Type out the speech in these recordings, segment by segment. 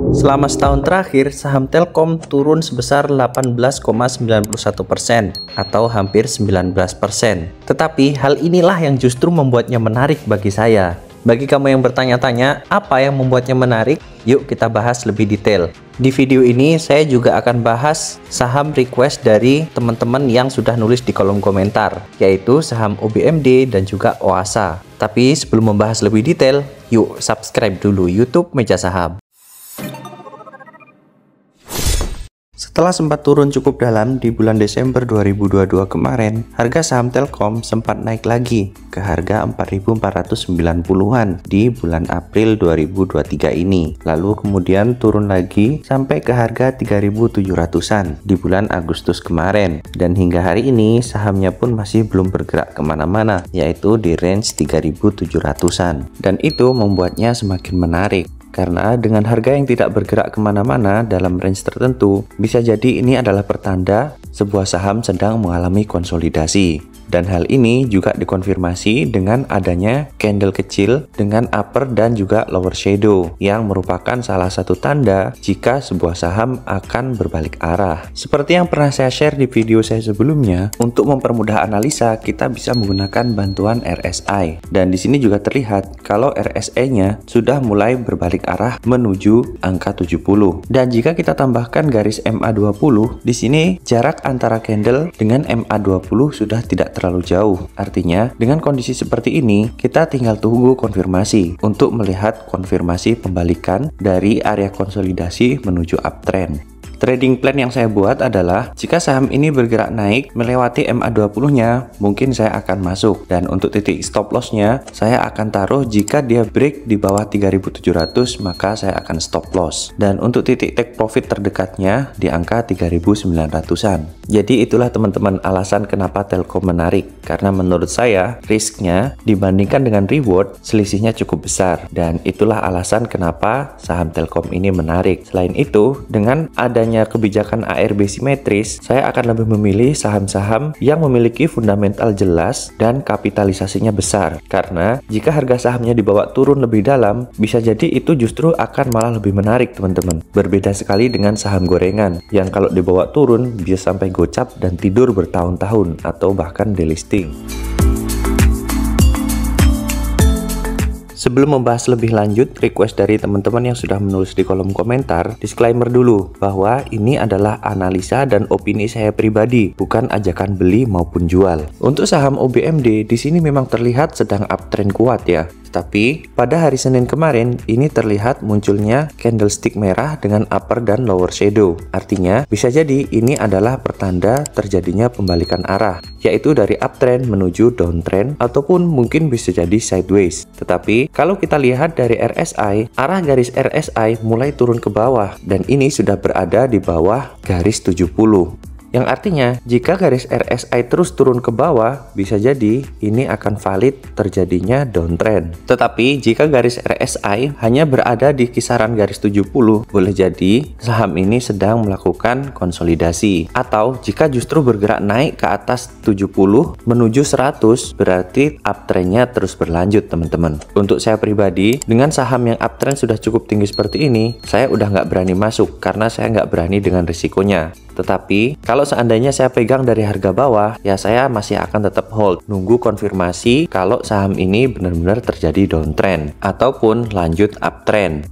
Selama setahun terakhir, saham Telkom turun sebesar 18,91% atau hampir 19%. Tetapi hal inilah yang justru membuatnya menarik bagi saya. Bagi kamu yang bertanya-tanya, apa yang membuatnya menarik? Yuk kita bahas lebih detail. Di video ini saya juga akan bahas saham request dari teman-teman yang sudah nulis di kolom komentar, yaitu saham OBMD dan juga OASA. Tapi sebelum membahas lebih detail, yuk subscribe dulu YouTube Meja Saham. Setelah sempat turun cukup dalam di bulan Desember 2022 kemarin, harga saham Telkom sempat naik lagi ke harga 4.490-an di bulan April 2023 ini. Lalu kemudian turun lagi sampai ke harga 3.700-an di bulan Agustus kemarin. Dan hingga hari ini sahamnya pun masih belum bergerak kemana-mana, yaitu di range 3.700-an. Dan itu membuatnya semakin menarik. Karena dengan harga yang tidak bergerak kemana-mana dalam range tertentu, bisa jadi ini adalah pertanda sebuah saham sedang mengalami konsolidasi. Dan hal ini juga dikonfirmasi dengan adanya candle kecil dengan upper dan juga lower shadow, yang merupakan salah satu tanda jika sebuah saham akan berbalik arah. Seperti yang pernah saya share di video saya sebelumnya, untuk mempermudah analisa kita bisa menggunakan bantuan RSI. Dan di sini juga terlihat kalau RSI-nya sudah mulai berbalik arah menuju angka 70. Dan jika kita tambahkan garis MA20, di sini jarak antara candle dengan MA20 sudah tidak terlalu jauh. Artinya, dengan kondisi seperti ini, kita tinggal tunggu konfirmasi untuk melihat konfirmasi pembalikan dari area konsolidasi menuju uptrend. Trading plan yang saya buat adalah jika saham ini bergerak naik melewati MA20-nya, mungkin saya akan masuk. Dan untuk titik stop loss-nya, saya akan taruh jika dia break di bawah 3.700, maka saya akan stop loss. Dan untuk titik take profit terdekatnya di angka 3.900-an. Jadi itulah teman-teman alasan kenapa Telkom menarik. Karena menurut saya, risknya dibandingkan dengan reward, selisihnya cukup besar. Dan itulah alasan kenapa saham Telkom ini menarik. Selain itu, dengan adanya kebijakan ARB simetris, saya akan lebih memilih saham-saham yang memiliki fundamental jelas dan kapitalisasinya besar. Karena jika harga sahamnya dibawa turun lebih dalam, bisa jadi itu justru akan malah lebih menarik teman-teman. Berbeda sekali dengan saham gorengan, yang kalau dibawa turun bisa sampai gocap dan tidur bertahun-tahun atau bahkan delisting. Sebelum membahas lebih lanjut request dari teman-teman yang sudah menulis di kolom komentar, disclaimer dulu bahwa ini adalah analisa dan opini saya pribadi, bukan ajakan beli maupun jual. Untuk saham OBMD di sini memang terlihat sedang uptrend kuat ya. Tapi pada hari Senin kemarin ini terlihat munculnya candlestick merah dengan upper dan lower shadow. Artinya bisa jadi ini adalah pertanda terjadinya pembalikan arah, yaitu dari uptrend menuju downtrend ataupun mungkin bisa jadi sideways. Tetapi kalau kita lihat dari RSI, arah garis RSI mulai turun ke bawah dan ini sudah berada di bawah garis 70. Yang artinya, jika garis RSI terus turun ke bawah, bisa jadi ini akan valid terjadinya downtrend. Tetapi, jika garis RSI hanya berada di kisaran garis 70, boleh jadi saham ini sedang melakukan konsolidasi. Atau, jika justru bergerak naik ke atas 70 menuju 100, berarti uptrendnya terus berlanjut teman-teman. Untuk saya pribadi, dengan saham yang uptrend sudah cukup tinggi seperti ini, saya udah nggak berani masuk karena saya nggak berani dengan risikonya. Tetapi, kalau seandainya saya pegang dari harga bawah, ya saya masih akan tetap hold. Nunggu konfirmasi kalau saham ini benar-benar terjadi downtrend ataupun lanjut uptrend.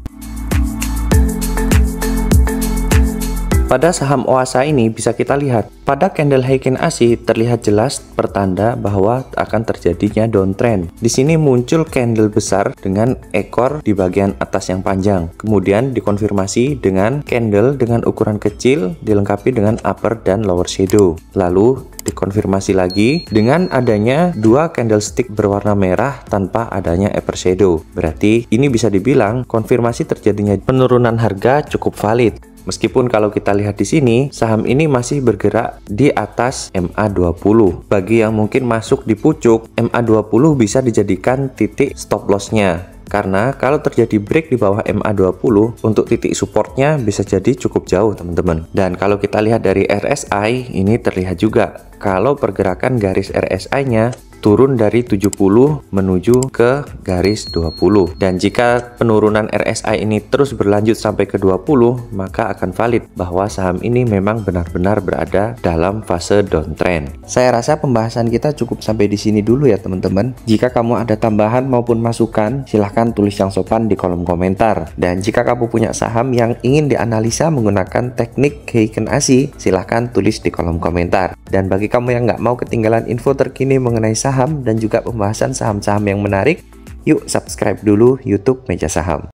Pada saham OASA ini bisa kita lihat, pada candle Heiken ASI terlihat jelas pertanda bahwa akan terjadinya downtrend. Di sini muncul candle besar dengan ekor di bagian atas yang panjang. Kemudian dikonfirmasi dengan candle dengan ukuran kecil dilengkapi dengan upper dan lower shadow. Lalu dikonfirmasi lagi dengan adanya dua candlestick berwarna merah tanpa adanya upper shadow. Berarti ini bisa dibilang konfirmasi terjadinya penurunan harga cukup valid. Meskipun kalau kita lihat di sini, saham ini masih bergerak di atas MA20. Bagi yang mungkin masuk di pucuk, MA20 bisa dijadikan titik stop loss-nya. Karena kalau terjadi break di bawah MA20, untuk titik supportnya bisa jadi cukup jauh teman-teman. Dan kalau kita lihat dari RSI, ini terlihat juga kalau pergerakan garis RSI-nya turun dari 70 menuju ke garis 20. Dan jika penurunan RSI ini terus berlanjut sampai ke 20, maka akan valid bahwa saham ini memang benar-benar berada dalam fase downtrend. Saya rasa pembahasan kita cukup sampai di sini dulu ya teman-teman. Jika kamu ada tambahan maupun masukan, silahkan tulis yang sopan di kolom komentar. Dan jika kamu punya saham yang ingin dianalisa menggunakan teknik Heiken Ashi, silahkan tulis di kolom komentar. Dan bagi kamu yang nggak mau ketinggalan info terkini mengenai saham dan juga pembahasan saham-saham yang menarik, yuk subscribe dulu YouTube Meja Saham.